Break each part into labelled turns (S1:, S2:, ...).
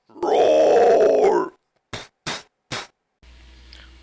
S1: Roar!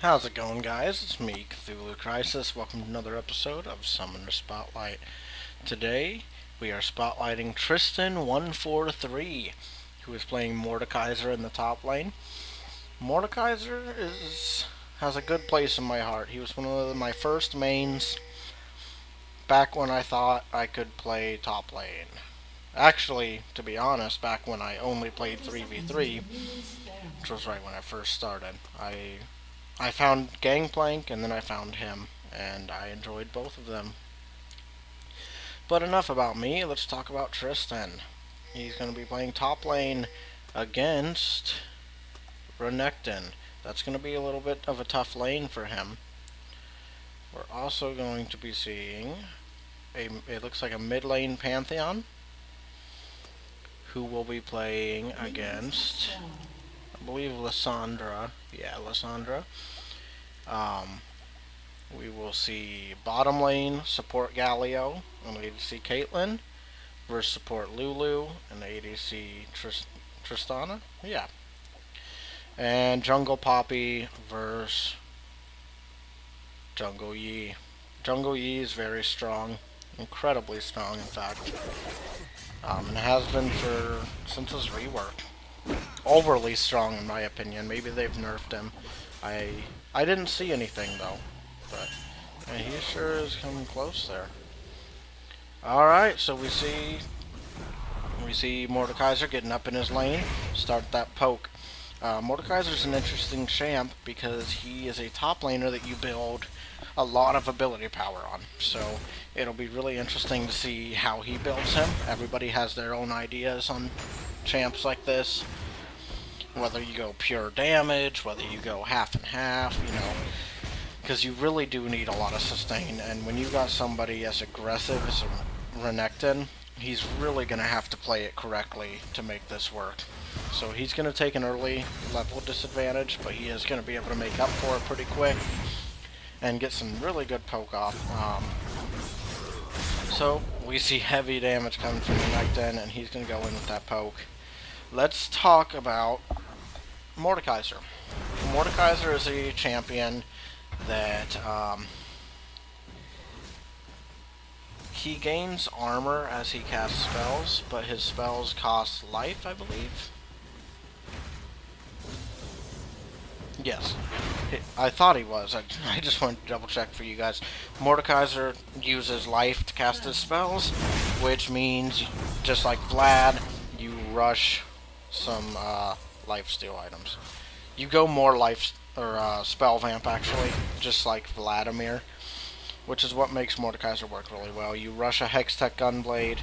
S1: How's it going, guys? It's me, Cthulhu Crisis. Welcome to another episode of Summoner Spotlight. Today, we are spotlighting TristanL43, who is playing Mordekaiser in the top lane. Mordekaiser has a good place in my heart. He was one of my first mains back when I thought I could play top lane. Actually, to be honest, back when I only played 3v3, which was right when I first started. I found Gangplank and then I found him, and I enjoyed both of them. But enough about me, let's talk about Tristan. He's going to be playing top lane against Renekton. That's going to be a little bit of a tough lane for him. We're also going to be seeing it looks like a mid lane Pantheon, who will be playing against, I believe, Lissandra. Yeah, Lissandra. We will see bottom lane support Galio and ADC Caitlyn versus support Lulu and ADC Tristana. Yeah. And Jungle Poppy versus Jungle Yi. Jungle Yi is very strong, incredibly strong, in fact, and has been since his rework. Overly strong, in my opinion. Maybe they've nerfed him. I didn't see anything though, but he sure is coming close there. All right, so we see Mordekaiser getting up in his lane, start that poke. Mordekaiser's an interesting champ because he is a top laner that you build a lot of ability power on. So it'll be really interesting to see how he builds him. Everybody has their own ideas on champs like this. Whether you go pure damage, whether you go half and half, because you really do need a lot of sustain. And when you got somebody as aggressive as Renekton, he's really going to have to play it correctly to make this work. So he's going to take an early level disadvantage, but he is going to be able to make up for it pretty quick and get some really good poke off. So we see heavy damage coming from Renekton, and he's going to go in with that poke. Let's talk about Mordekaiser. Mordekaiser is a champion that he gains armor as he casts spells, but his spells cost life, I believe. Yes, I thought he was. I just wanted to double check for you guys. Mordekaiser uses life to cast his spells, which means, just like Vlad, you rush some lifesteal items. You go more life or spell vamp, actually, just like Vladimir, which is what makes Mordekaiser work really well. You rush a Hextech Gunblade.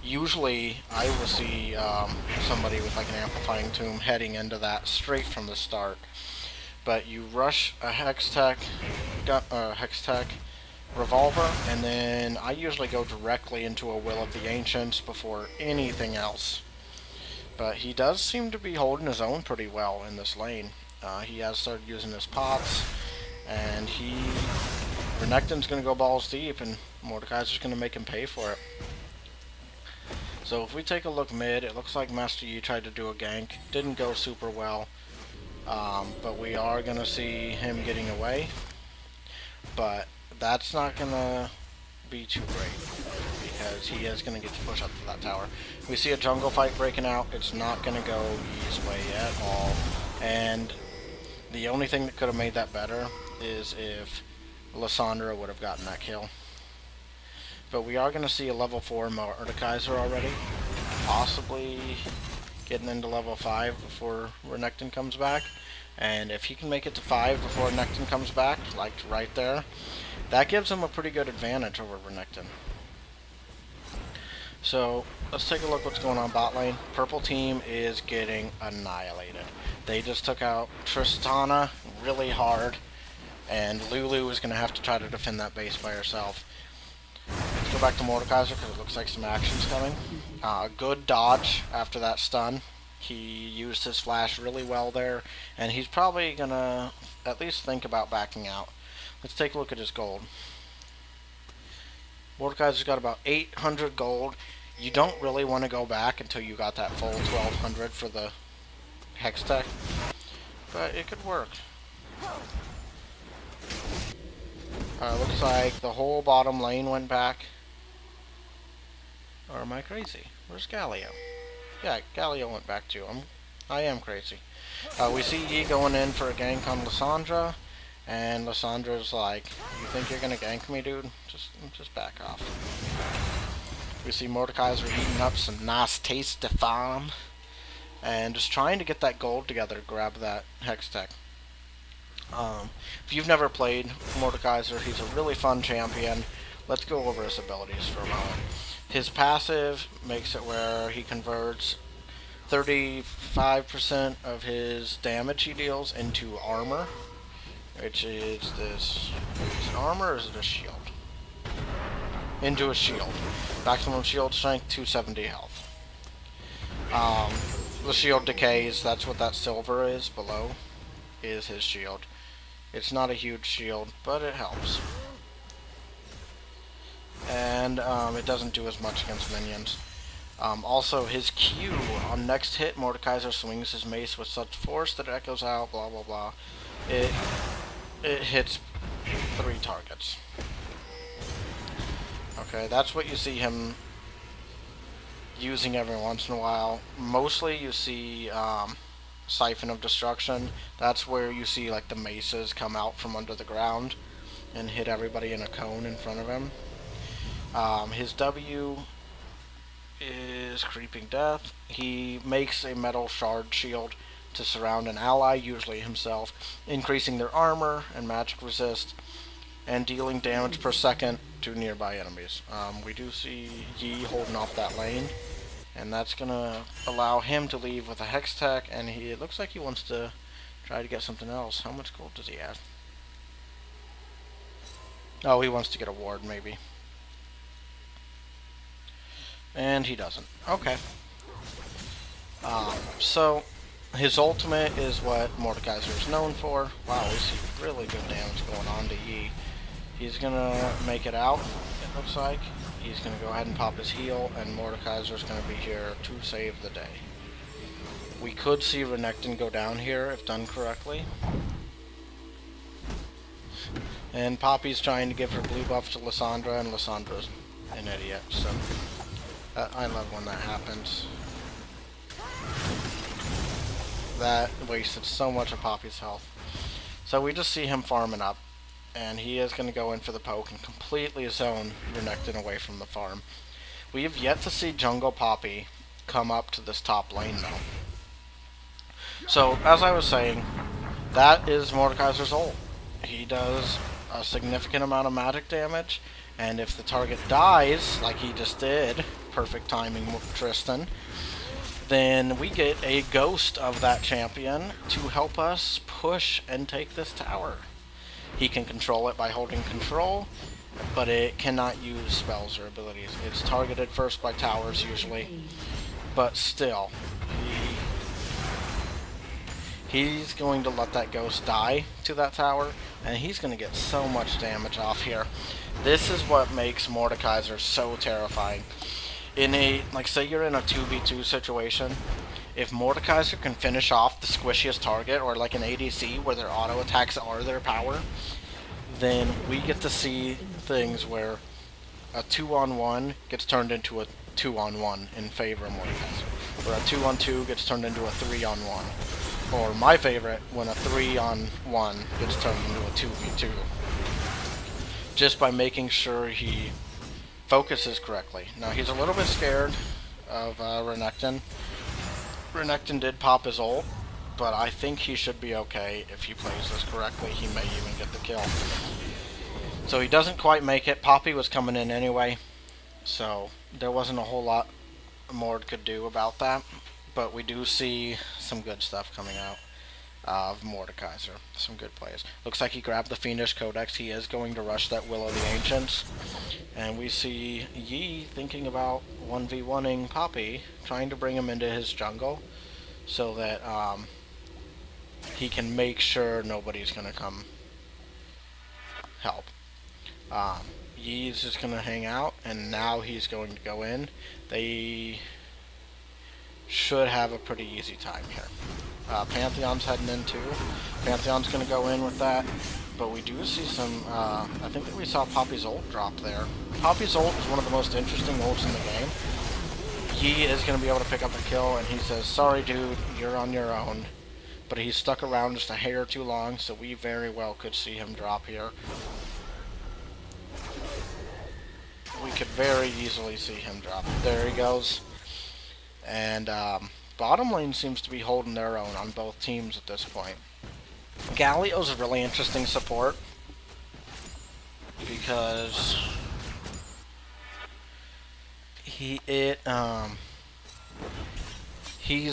S1: Usually, I will see somebody with like an Amplifying Tomb heading into that straight from the start. But you rush a Hextech Revolver, and then I usually go directly into a Will of the Ancients before anything else. But he does seem to be holding his own pretty well in this lane. He has started using his pots, and Renekton's going to go balls deep, and Mordekaiser's going to make him pay for it. So if we take a look mid, it looks like Master Yi tried to do a gank. Didn't go super well, but we are going to see him getting away. But that's not going to be too great, because he is going to get to push up to that tower. We see a jungle fight breaking out. It's not going to go Yi's way at all. And the only thing that could have made that better is if Lissandra would have gotten that kill. But we are going to see a level 4 Mordekaiser already, possibly getting into level 5 before Renekton comes back. And if he can make it to 5 before Renekton comes back, like right there, that gives him a pretty good advantage over Renekton. So let's take a look what's going on bot lane. Purple team is getting annihilated. They just took out Tristana really hard, and Lulu is going to have to try to defend that base by herself. Let's go back to Mordekaiser because it looks like some action's coming. Good dodge after that stun. He used his flash really well there, and he's probably going to at least think about backing out. Let's take a look at his gold. Mordekaiser's got about 800 gold. You don't really want to go back until you got that full 1200 for the Hex Tech, but it could work. Looks like the whole bottom lane went back. Or am I crazy? Where's Galio? Yeah, Galio went back too. I am crazy. We see Yi going in for a gank on Lissandra, and Lissandra's like, "You think you're gonna gank me, dude? Just back off." We see Mordekaiser heating up some nice tasty farm, and just trying to get that gold together to grab that Hex Tech. If you've never played Mordekaiser, he's a really fun champion. Let's go over his abilities for a moment. His passive makes it where he converts 35% of his damage he deals into armor, which is this. Is it armor or is it a shield? Into a shield. Maximum shield strength, 270 health. The shield decays, that's what that silver is below, is his shield. It's not a huge shield, but it helps. And it doesn't do as much against minions. Also, his Q on next hit, Mordekaiser swings his mace with such force that it echoes out, blah blah blah. It hits 3 targets. Okay, that's what you see him using every once in a while. Mostly you see Siphon of Destruction. That's where you see like the maces come out from under the ground and hit everybody in a cone in front of him. His W is Creeping Death. He makes a metal shard shield to surround an ally, usually himself, increasing their armor and magic resist, and dealing damage per second to nearby enemies. We do see Yi holding off that lane, and that's gonna allow him to leave with a Hex Tech, and it looks like he wants to try to get something else. How much gold does he have? Oh, he wants to get a ward, maybe. And he doesn't. Okay. So, his ultimate is what Mordekaiser is known for. Wow, we see really good damage going on to Yi. He's gonna make it out, it looks like. He's gonna go ahead and pop his heal, and Mordekaiser's gonna be here to save the day. We could see Renekton go down here if done correctly. And Poppy's trying to give her blue buff to Lissandra, and Lissandra's an idiot, so I love when that happens. That wasted so much of Poppy's health. So we just see him farming up, and he is going to go in for the poke and completely zone Renekton away from the farm. We have yet to see Jungle Poppy come up to this top lane though. So, as I was saying, that is Mordekaiser's ult. He does a significant amount of magic damage, and if the target dies, like he just did, perfect timing Tristan, then we get a ghost of that champion to help us push and take this tower. He can control it by holding control, but it cannot use spells or abilities. It's targeted first by towers usually, but still, he's going to let that ghost die to that tower, and he's going to get so much damage off here. This is what makes Mordekaiser so terrifying. In a, like, say you're in a 2v2 situation, if Mordekaiser can finish off the squishiest target, or like an ADC where their auto attacks are their power, then we get to see things where a 2-on-1 gets turned into a 2-on-1 in favor of Mordekaiser, or a 2-on-2 gets turned into a 3-on-1, or my favorite, when a 3-on-1 gets turned into a 2v2, just by making sure he focuses correctly. Now he's a little bit scared of Renekton. Renekton did pop his ult, but I think he should be okay if he plays this correctly. He may even get the kill. So he doesn't quite make it. Poppy was coming in anyway, so there wasn't a whole lot Mord could do about that. But we do see some good stuff coming out of Mordekaiser. Some good plays. Looks like he grabbed the Fiendish Codex. He is going to rush that Will of the Ancients. And we see Yi thinking about 1v1ing Poppy, trying to bring him into his jungle so that he can make sure nobody's going to come help. Yi's just going to hang out, and now he's going to go in. They should have a pretty easy time here. Pantheon's heading in too. Pantheon's going to go in with that. But we do see some, I think that we saw Poppy's ult drop there. Poppy's ult is one of the most interesting ults in the game. He is going to be able to pick up a kill, and he says, sorry dude, you're on your own. But he's stuck around just a hair too long, so we very well could see him drop here. We could very easily see him drop. There he goes. And bottom lane seems to be holding their own on both teams at this point. Galio's a really interesting support because he's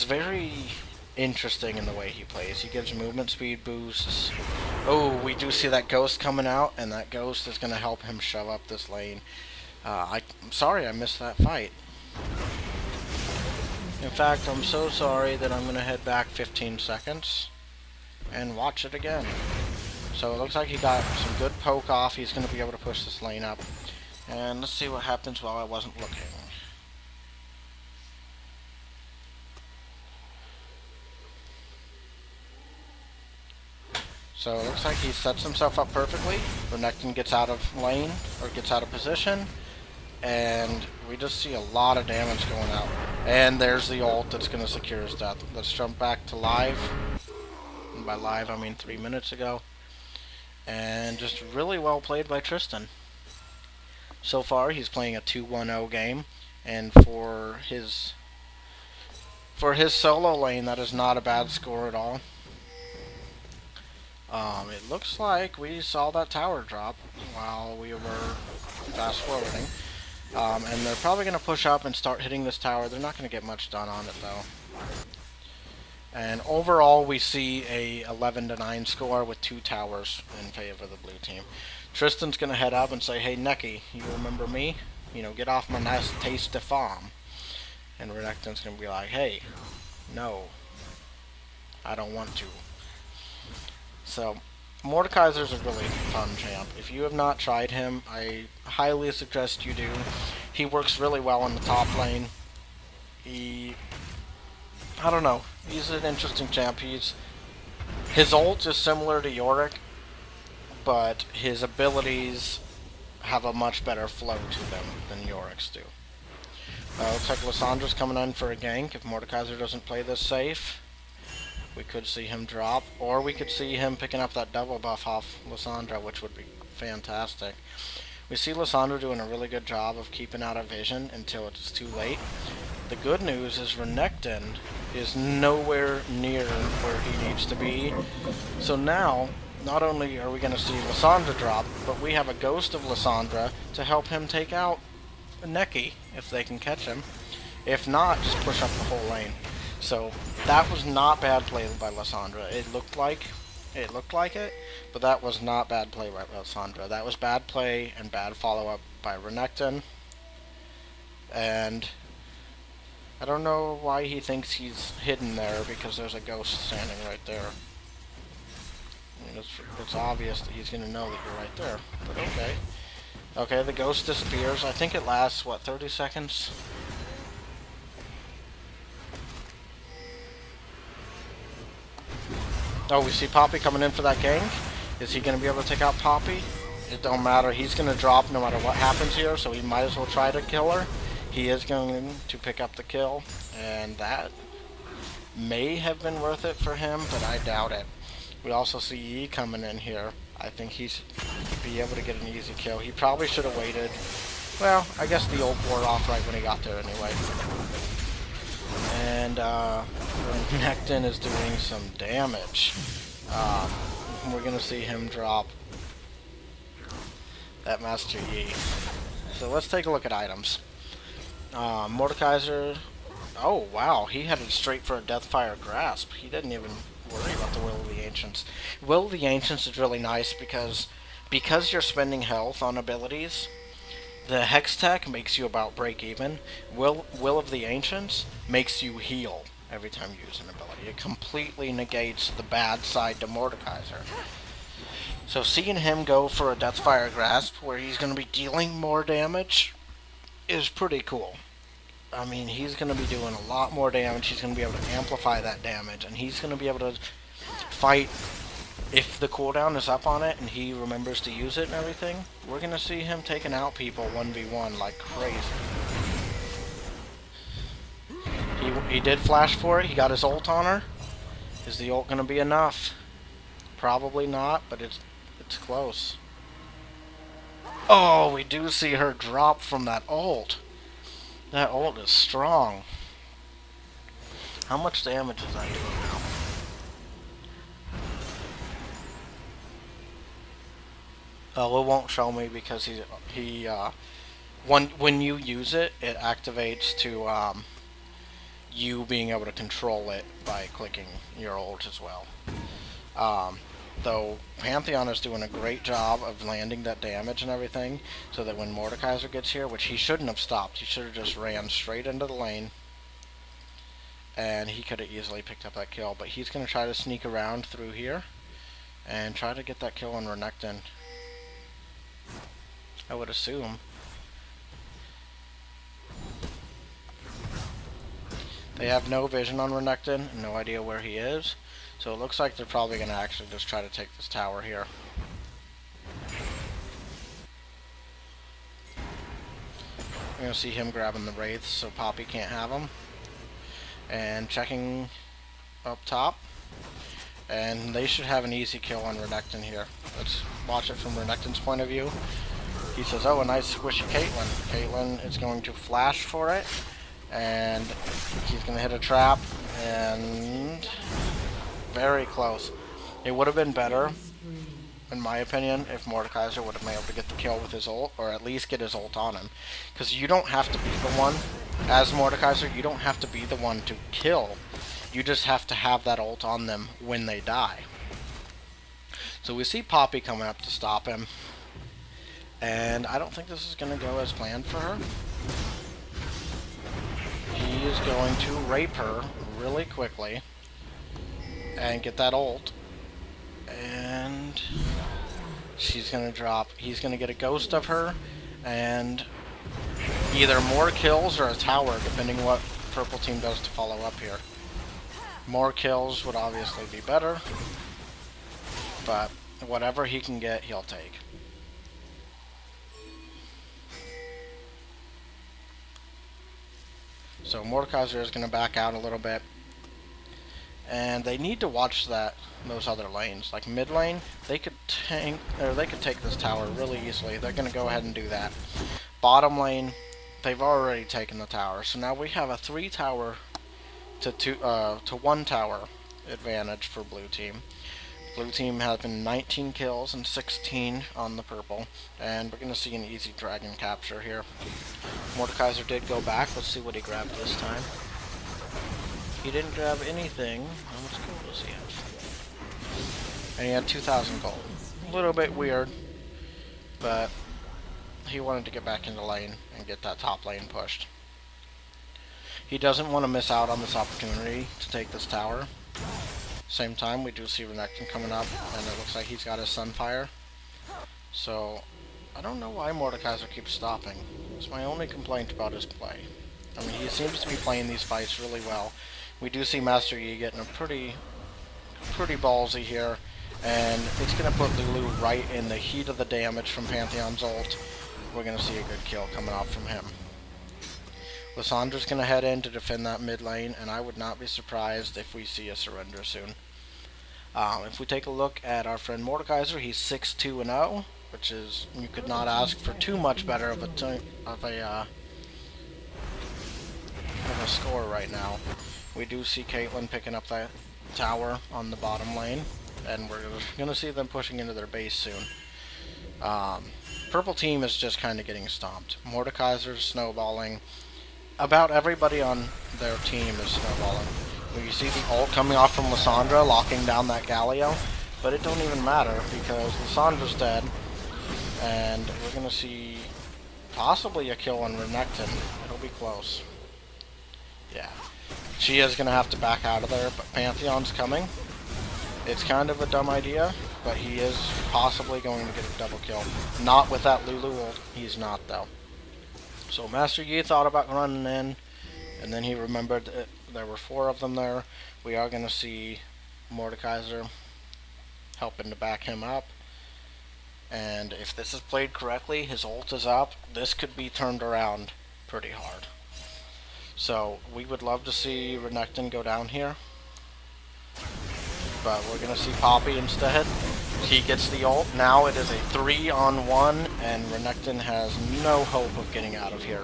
S1: very interesting in the way he plays. He gives movement speed boosts. Oh, we do see that ghost coming out, and that ghost is going to help him shove up this lane. I'm sorry I missed that fight. In fact, I'm so sorry that I'm going to head back 15 seconds and watch it again. So it looks like he got some good poke off. He's going to be able to push this lane up. And let's see what happens while I wasn't looking. So it looks like he sets himself up perfectly. Renekton gets out of lane, or gets out of position. And we just see a lot of damage going out. And there's the ult that's going to secure his death. Let's jump back to live. And by live, I mean 3 minutes ago. And just really well played by Tristan. So far, he's playing a 2-1-0 game. And for his solo lane, that is not a bad score at all. It looks like we saw that tower drop while we were fast forwarding. And they're probably going to push up and start hitting this tower. They're not going to get much done on it, though. And overall, we see a 11-9 score with 2 towers in favor of the blue team. Tristan's going to head up and say, hey, Neki, you remember me? You know, get off my nice tasty farm. And Renekton's going to be like, hey, no, I don't want to. So, Mordekaiser's a really fun champ. If you have not tried him, I highly suggest you do. He works really well in the top lane. I don't know, he's an interesting champ. His ult is similar to Yorick, but his abilities have a much better flow to them than Yorick's do. Looks like Lissandra's coming in for a gank. If Mordekaiser doesn't play this safe, we could see him drop, or we could see him picking up that double buff off Lissandra, which would be fantastic. We see Lissandra doing a really good job of keeping out of vision until it's too late. The good news is Renekton is nowhere near where he needs to be. So now, not only are we going to see Lissandra drop, but we have a ghost of Lissandra to help him take out Neki, if they can catch him. If not, just push up the whole lane. So that was not bad play by Lissandra. It looked like it, but that was not bad play by Lissandra. That was bad play and bad follow-up by Renekton. And I don't know why he thinks he's hidden there, because there's a ghost standing right there. I mean, it's obvious that he's going to know that you're right there, but okay. Okay, the ghost disappears. I think it lasts, what, 30 seconds? Oh, we see Poppy coming in for that gank. Is he going to be able to take out Poppy? It don't matter. He's going to drop no matter what happens here, so he might as well try to kill her. He is going to pick up the kill, and that may have been worth it for him, but I doubt it. We also see Yi coming in here. I think he should be able to get an easy kill. He probably should have waited. Well, I guess the ult wore off right when he got there anyway. And Renekton is doing some damage. We're going to see him drop that Master Yi. So let's take a look at items. Mordekaiser, oh wow, he headed straight for a Deathfire Grasp. He didn't even worry about the Will of the Ancients. Will of the Ancients is really nice because you're spending health on abilities. The Hex Tech makes you about break even. Will of the Ancients makes you heal every time you use an ability. It completely negates the bad side to Mordekaiser. So seeing him go for a Deathfire Grasp where he's going to be dealing more damage is pretty cool. I mean, he's going to be doing a lot more damage. He's going to be able to amplify that damage, and he's going to be able to fight. If the cooldown is up on it and he remembers to use it and everything, we're going to see him taking out people 1v1 like crazy. He did flash for it. He got his ult on her. Is the ult going to be enough? Probably not, but it's close. Oh, we do see her drop from that ult. That ult is strong. How much damage is that doing now? Oh, it won't show me because when you use it, it activates to you being able to control it by clicking your ult as well. Though Pantheon is doing a great job of landing that damage and everything, so that when Mordekaiser gets here, which he shouldn't have stopped, he should have just ran straight into the lane, and he could have easily picked up that kill. But he's going to try to sneak around through here and try to get that kill on Renekton. I would assume. They have no vision on Renekton, no idea where he is, so it looks like they're probably going to actually just try to take this tower here. We're going to see him grabbing the Wraiths so Poppy can't have him. And checking up top. And they should have an easy kill on Renekton here. Let's watch it from Renekton's point of view. He says, oh, a nice squishy Caitlyn. Caitlyn is going to flash for it. And he's going to hit a trap. And very close. It would have been better, in my opinion, if Mordekaiser would have been able to get the kill with his ult, or at least get his ult on him. Because you don't have to be the one, as Mordekaiser, you don't have to be the one to kill. You just have to have that ult on them when they die. So we see Poppy coming up to stop him. And I don't think this is going to go as planned for her. He is going to rape her really quickly and get that ult. And she's going to drop. He's going to get a ghost of her and either more kills or a tower, depending what purple team does to follow up here. More kills would obviously be better, but whatever he can get, he'll take. So Mordekaiser is going to back out a little bit, and they need to watch those other lanes. Like mid lane, they could tank, or they could take this tower really easily. They're going to go ahead and do that. Bottom lane, they've already taken the tower, so now we have a 3 tower to 1 tower advantage for blue team. Blue team has been 19 kills and 16 on the purple, and we're going to see an easy dragon capture here. Mordekaiser did go back. Let's see what he grabbed this time. He didn't grab anything. How much gold does he have? And he had 2,000 gold. A little bit weird, but he wanted to get back into lane and get that top lane pushed. He doesn't want to miss out on this opportunity to take this tower. Same time, we do see Renekton coming up, and it looks like he's got his Sunfire. So, I don't know why Mordekaiser keeps stopping. It's my only complaint about his play. I mean, he seems to be playing these fights really well. We do see Master Yi getting a pretty ballsy here, and it's going to put Lulu right in the heat of the damage from Pantheon's ult. We're going to see a good kill coming off from him. Lissandra's going to head in to defend that mid lane, and I would not be surprised if we see a surrender soon. If we take a look at our friend Mordekaiser, he's 6-2-0, which is, you could not ask for too much better of a score right now. We do see Caitlyn picking up that tower on the bottom lane, and we're going to see them pushing into their base soon. Purple team is just kind of getting stomped. Mordekaiser's snowballing. About everybody on their team is snowballing. You see the ult coming off from Lissandra, locking down that Galio, but it don't even matter because Lissandra's dead, and we're going to see possibly a kill on Renekton. It'll be close. Yeah. She is going to have to back out of there, but Pantheon's coming. It's kind of a dumb idea, but he is possibly going to get a double kill. Not with that Lulu ult. He's not, though. So Master Yi thought about running in, And then he remembered that there were 4 of them there. We are going to see Mordekaiser helping to back him up. And if this is played correctly, his ult is up. This could be turned around pretty hard. So we would love to see Renekton go down here. But we're going to see Poppy instead. He gets the ult. Now it is a 3-on-1, and Renekton has no hope of getting out of here.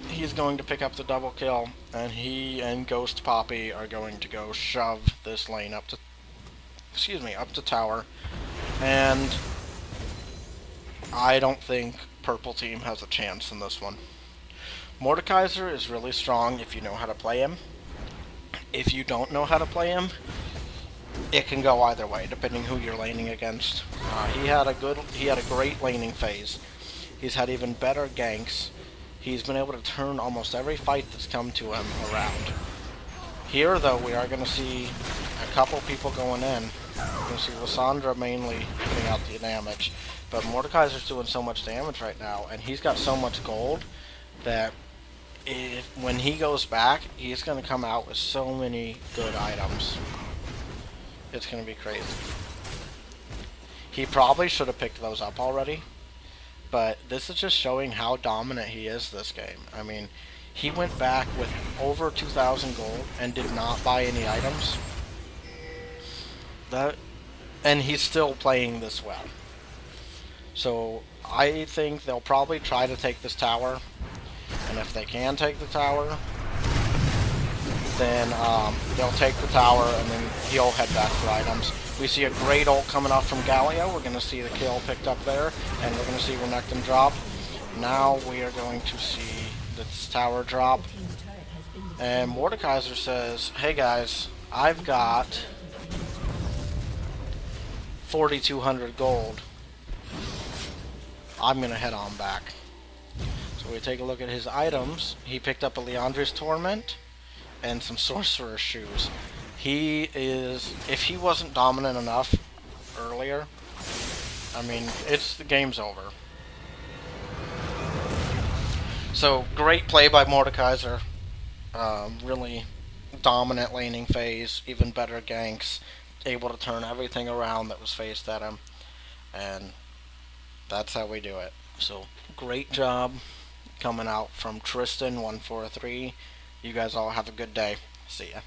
S1: He's going to pick up the double kill, and he and Ghost Poppy are going to go shove this lane up to, up to tower. And I don't think Purple Team has a chance in this one. Mordekaiser is really strong if you know how to play him. If you don't know how to play him, it can go either way, depending who you're laning against. He had a great laning phase. He's had even better ganks. He's been able to turn almost every fight that's come to him around. Here, though, we are going to see a couple people going in. We're going to see Lissandra mainly putting out the damage. But Mordekaiser's doing so much damage right now, and he's got so much gold that when he goes back, he's going to come out with so many good items. It's going to be crazy. He probably should have picked those up already, but this is just showing how dominant he is this game. I mean, he went back with over 2,000 gold and did not buy any items. And he's still playing this well. So I think they'll probably try to take this tower, and if they can take the tower, then they'll take the tower, and then he'll head back for items. We see a great ult coming off from Galio. We're going to see the kill picked up there, and we're going to see Renekton drop. Now we are going to see this tower drop, and Mordekaiser says, hey guys, I've got 4,200 gold. I'm going to head on back. So we take a look at his items. He picked up a Leandre's Torment and some Sorcerer's Shoes. If he wasn't dominant enough earlier, I mean, the game's over. So, great play by Mordekaiser. Really dominant laning phase, even better ganks, able to turn everything around that was faced at him, and that's how we do it. So, great job coming out from TristanL43. You guys all have a good day. See ya.